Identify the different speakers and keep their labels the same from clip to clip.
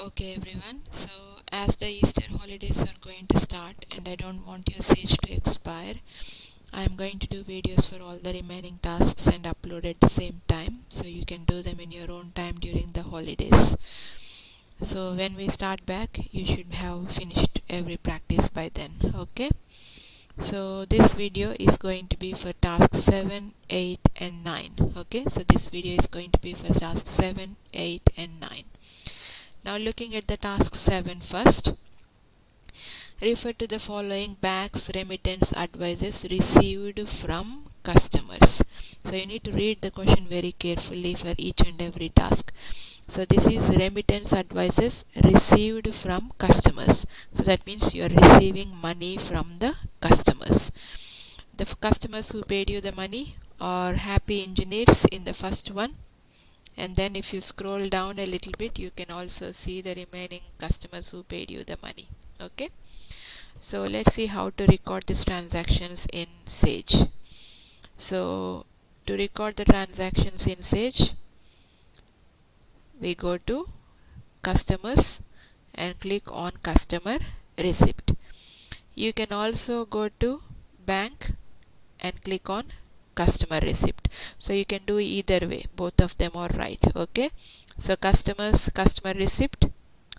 Speaker 1: Okay everyone, so as the Easter holidays are going to start and I don't want your Sage to expire, I am going to do videos for all the remaining tasks and upload at the same time so you can do them in your own time during the holidays. So when we start back, you should have finished every practice by then, okay? So this video is going to be for task 7, 8 and 9, okay? So this video is going to be for task 7, 8 and 9. Now looking at the task 7 first, refer to the following banks remittance advices received from customers. So you need to read the question very carefully for each and every task. So this is remittance advices received from customers. So that means you are receiving money from the customers. The customers who paid you the money are happy engineers in the first one. And then if you scroll down a little bit, you can also see the remaining customers who paid you the money. Okay. So let's see how to record these transactions in Sage. So to record the transactions in Sage, we go to customers and click on customer receipt. You can also go to bank and click on customer receipt. So you can do either way, both of them are right. Okay, so customers customer receipt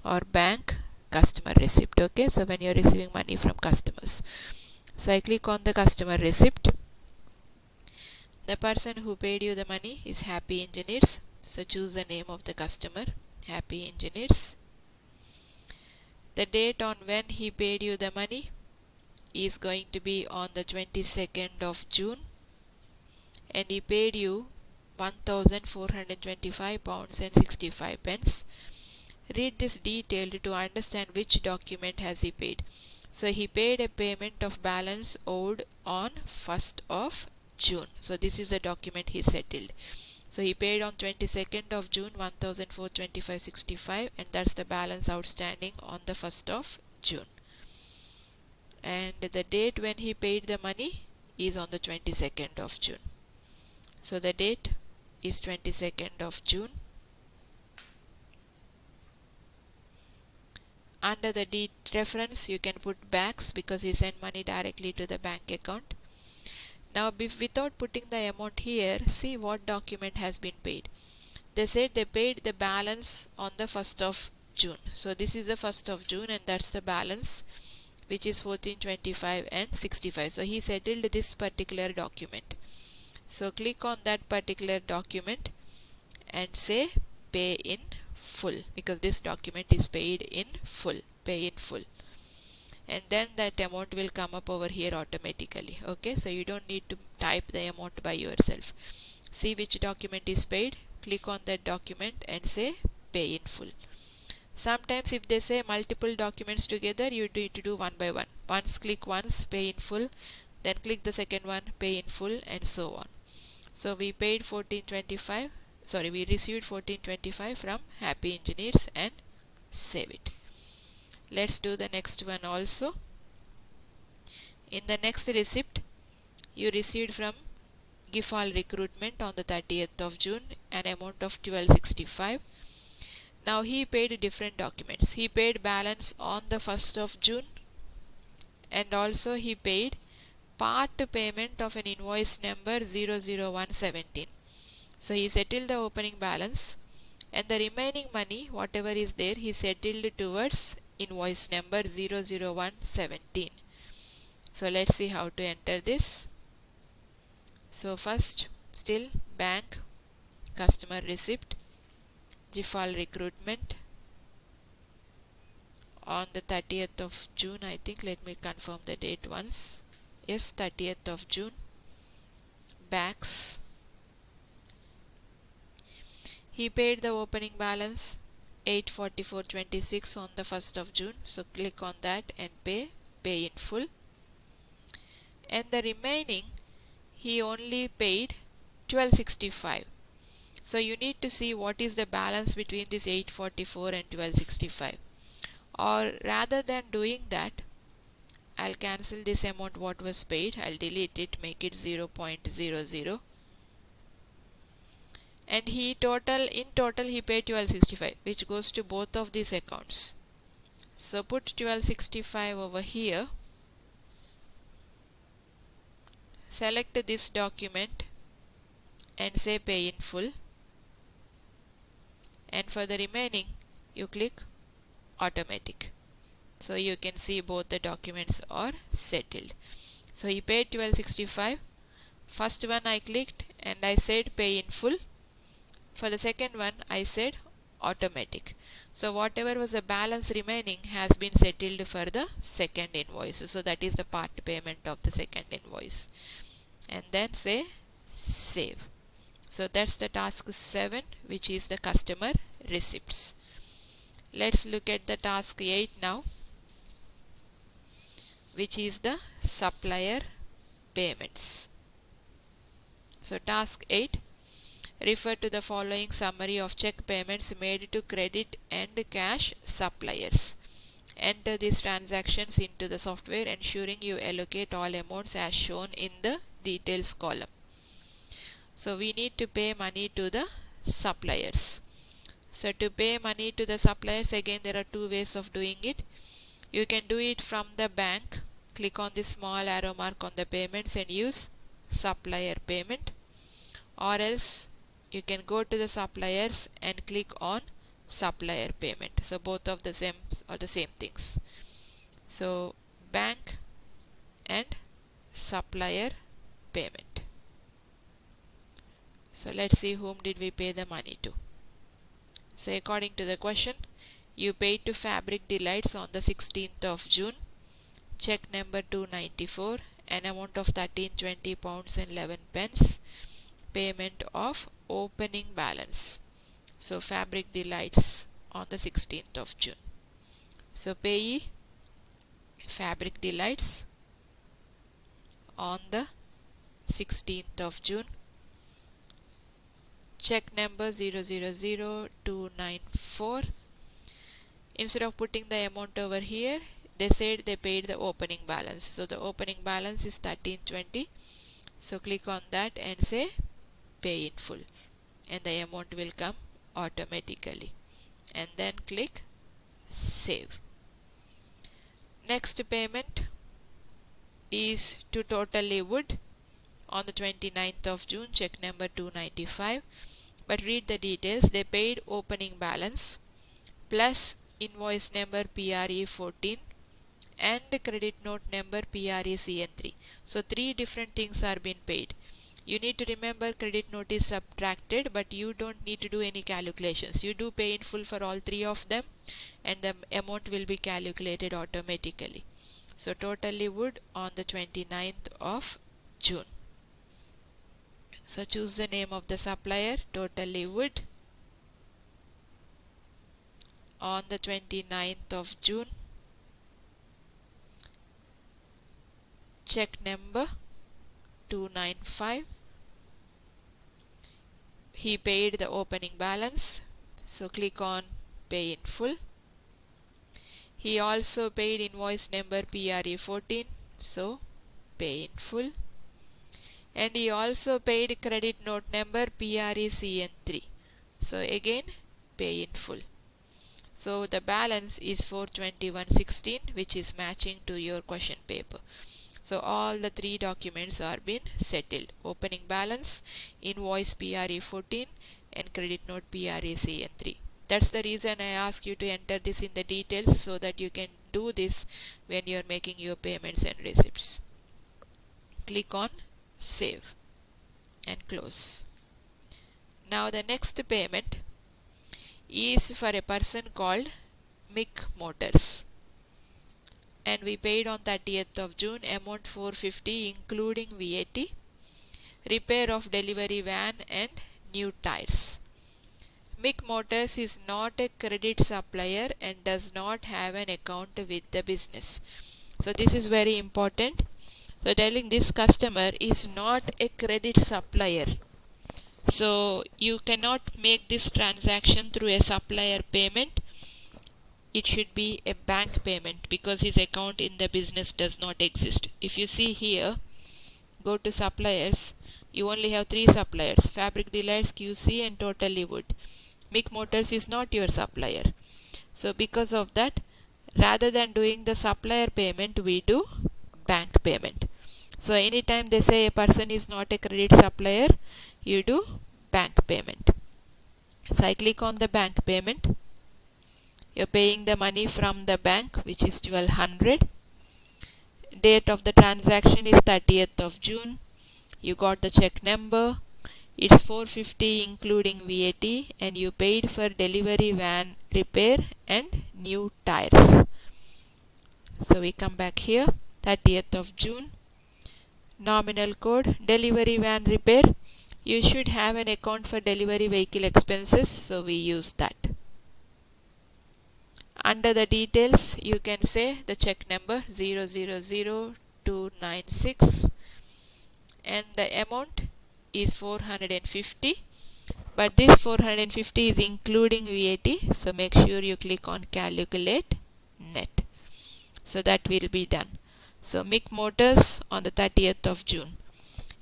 Speaker 1: or bank customer receipt. Okay, so when you're receiving money from customers, so I click on the customer receipt. The person who paid you the money is Happy Engineers, so choose the name of the customer, Happy Engineers. The date on when he paid you the money is going to be on the 22nd of June, and he paid you £1,425 and 65 pence. Read this detailed to understand which document has he paid. So he paid a payment of balance owed on 1st of June. So this is the document he settled. So he paid on 22nd of June 1,425.65, and that's the balance outstanding on the 1st of June. And the date when he paid the money is on the 22nd of June. So the date is 22nd of June. Under the date reference, you can put backs because he sent money directly to the bank account. Now, without putting the amount here, see what document has been paid. They said they paid the balance on the 1st of June. So this is the 1st of June, and that's the balance, which is 1425 and 65. So he settled this particular document. So click on that particular document and say pay in full, because this document is paid in full, pay in full, and then that amount will come up over here automatically. Okay, so you don't need to type the amount by yourself. See which document is paid, click on that document and say pay in full. Sometimes if they say multiple documents together, you need to do one by one. Once click once, pay in full, then click the second one, pay in full, and so on. So we paid 1425, sorry, we received 1425 from Happy Engineers and save it. Let's do the next one also. In the next receipt, you received from Gifal Recruitment on the 30th of June an amount of 1265. Now he paid different documents. He paid balance on the 1st of June, and also he paid part payment of an invoice number 00117. So he settled the opening balance, and the remaining money, whatever is there, he settled towards invoice number 00117. So let's see how to enter this. So first, still bank, customer receipt, Gifal Recruitment on the 30th of June, I think. Let me confirm the date once. Yes, 30th of June. Backs. He paid the opening balance 844.26 on the 1st of June. So click on that and pay in full. And the remaining, he only paid 1265. So you need to see what is the balance between this 844 and 1265. Or rather than doing that, I'll cancel this amount what was paid. I'll delete it, make it 0.00. and in total he paid 1265, which goes to both of these accounts. So put 1265 over here, select this document and say pay in full, and for the remaining you click automatic. So you can see both the documents are settled. So he paid 1265. First one I clicked and I said pay in full. For the second one I said automatic. So whatever was the balance remaining has been settled for the second invoice. So that is the part payment of the second invoice. And then say save. So that's the task 7, which is the customer receipts. Let's look at the task 8 now, which is the supplier payments. So task 8, refer to the following summary of check payments made to credit and cash suppliers. Enter these transactions into the software, ensuring you allocate all amounts as shown in the details column. So we need to pay money to the suppliers. So to pay money to the suppliers, again there are two ways of doing it. You can do it from the bank. Click on the small arrow mark on the payments and use supplier payment, or else you can go to the suppliers and click on supplier payment. So both of the same are the same things. So bank and supplier payment. So let's see whom did we pay the money to. So according to the question, you paid to Fabric Delights on the 16th of June, check number 294, an amount of 1320 pounds and 11 pence, payment of opening balance. So Fabric Delights on the 16th of June. So payee Fabric Delights on the 16th of June, check number 000294. Instead of putting the amount over here, they said they paid the opening balance. So the opening balance is 1320. So click on that and say pay in full, and the amount will come automatically, and then click save. Next payment is to Totally Wood on the 29th of June, check number 295. But read the details. They paid opening balance plus invoice number PRE14 and credit note number PRECN3. So 3 different things are being paid. You need to remember credit note is subtracted, but you don't need to do any calculations. You do pay in full for all 3 of them, and the amount will be calculated automatically. So Totally Wood on the 29th of June. So choose the name of the supplier, Totally Wood, on the 29th of June, check number 295. He paid the opening balance, so click on pay in full. He also paid invoice number PRE14, so pay in full. And he also paid credit note number PRECN3, so again pay in full. So the balance is 421.16, which is matching to your question paper. So all the 3 documents are been settled: opening balance, invoice PRE14, and credit note PRECN3. That's the reason I ask you to enter this in the details, so that you can do this when you are making your payments and receipts. Click on save and close. Now the next payment is for a person called Mick Motors, and we paid on 30th of June, amount 450 including VAT, repair of delivery van and new tires. Mick Motors is not a credit supplier and does not have an account with the business. So this is very important. So telling this customer is not a credit supplier. So you cannot make this transaction through a supplier payment. It should be a bank payment, because his account in the business does not exist. If you see here, go to suppliers, You only have 3 suppliers: Fabric Delights, QC and Totally Wood. Mick Motors is not your supplier. So because of that, rather than doing the supplier payment, we do bank payment. So anytime they say a person is not a credit supplier, you do bank payment. So I click on the bank payment. You're paying the money from the bank, which is 1200. Date of the transaction is 30th of June. You got the check number. It's 450 including VAT, and you paid for delivery van repair and new tires. So we come back here, 30th of June. Nominal code, delivery van repair. You should have an account for delivery vehicle expenses, so we use that. Under the details, you can say the check number 000296 and the amount is 450, but this 450 is including VAT, so make sure you click on calculate net. So that will be done. So Mick Motors on the 30th of June.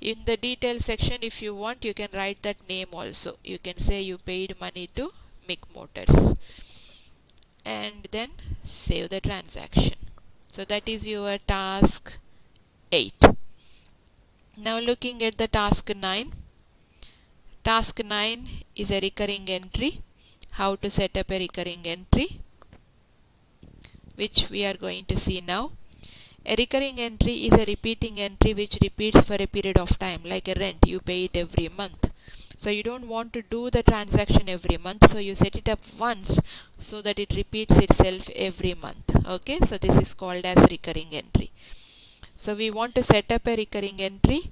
Speaker 1: In the detail section, if you want, you can write that name also. You can say you paid money to Mick Motors and then save the transaction. So that is your task 8. Now looking at the task 9. Task 9 is a recurring entry. How to set up a recurring entry, which we are going to see now. A recurring entry is a repeating entry which repeats for a period of time, like a rent. You pay it every month. So you don't want to do the transaction every month, so you set it up once so that it repeats itself every month. Okay, so this is called as recurring entry. So we want to set up a recurring entry.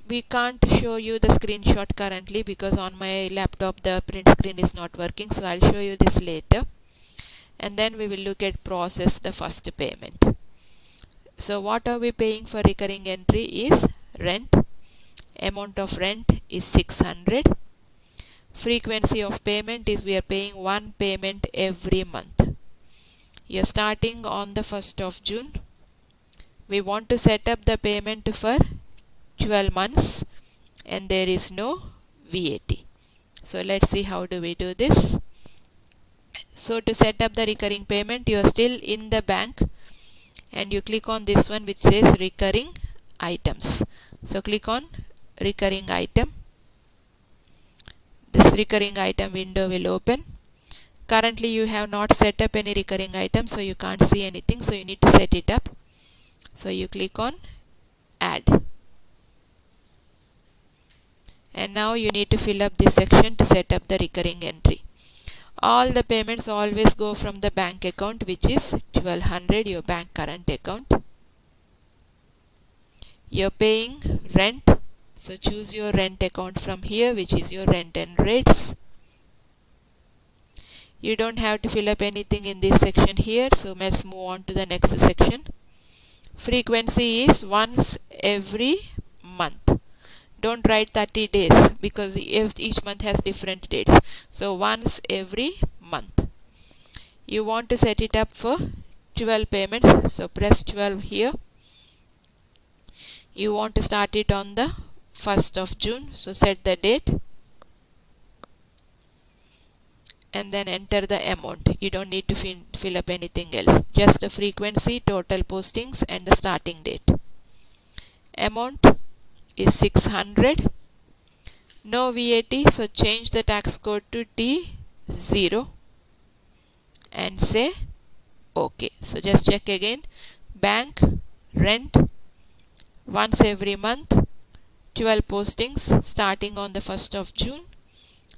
Speaker 1: We can't show you the screenshot currently because on my laptop the print screen is not working, so I'll show you this later. And then we will look at process the first payment. So what are we paying for recurring entry is rent. Amount of rent is 600. Frequency of payment is we are paying one payment every month. You are starting on the 1st of June. We want to set up the payment for 12 months and there is no VAT. So let's see how do we do this. So to set up the recurring payment, you are still in the bank and you click on this one which says recurring items. So click on recurring item. This recurring item window will open. Currently you have not set up any recurring item, so you can't see anything, so you need to set it up. So you click on add. And now you need to fill up this section to set up the recurring entry. All the payments always go from the bank account, which is 1200, your bank current account. You're paying rent, so choose your rent account from here, which is your rent and rates. You don't have to fill up anything in this section here, so let's move on to the next section. Frequency is once every month. Don't write 30 days because each month has different dates. So once every month. You want to set it up for 12 payments. So press 12 here. You want to start it on the 1st of June. So set the date. And then enter the amount. You don't need to fill up anything else. Just the frequency, total postings and the starting date. Amount is 600. No VAT, so change the tax code to T0 and say OK. So just check again. Bank, rent, once every month, 12 postings starting on the 1st of June,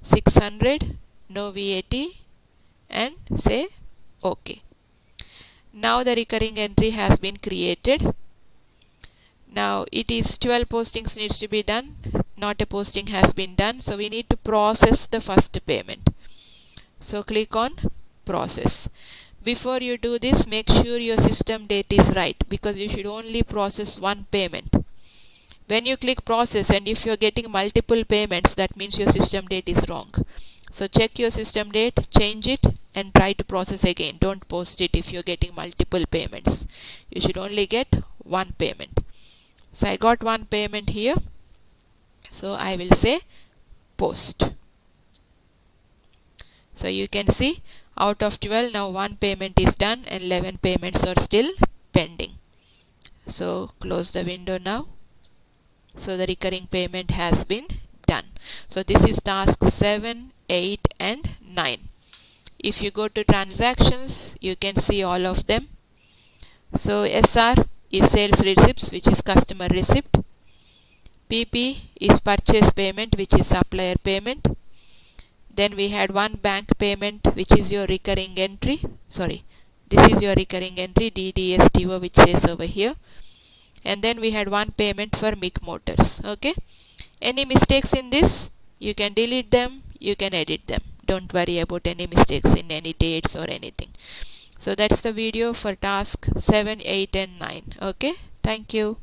Speaker 1: 600, no VAT and say OK. Now the recurring entry has been created. Now it is 12 postings needs to be done, not a posting has been done, so we need to process the first payment. So click on process. Before you do this, make sure your system date is right because you should only process one payment. When you click process and if you are getting multiple payments, that means your system date is wrong. So check your system date, change it and try to process again. Don't post it if you are getting multiple payments. You should only get one payment. So I got one payment here. So I will say post. So you can see out of 12 now 1 payment is done and 11 payments are still pending. So close the window now. So the recurring payment has been done. So this is task 7, 8 and 9. If you go to transactions, you can see all of them. So SR is sales receipts, which is customer receipt. PP is purchase payment, which is supplier payment. Then we had one bank payment, which is your recurring entry. Sorry, this is your recurring entry DDSTO, which says over here. And then we had one payment for MIG Motors. Okay, any mistakes in this, you can delete them, you can edit them. Don't worry about any mistakes in any dates or anything. So that's the video for task 7, 8 and 9. Okay, thank you.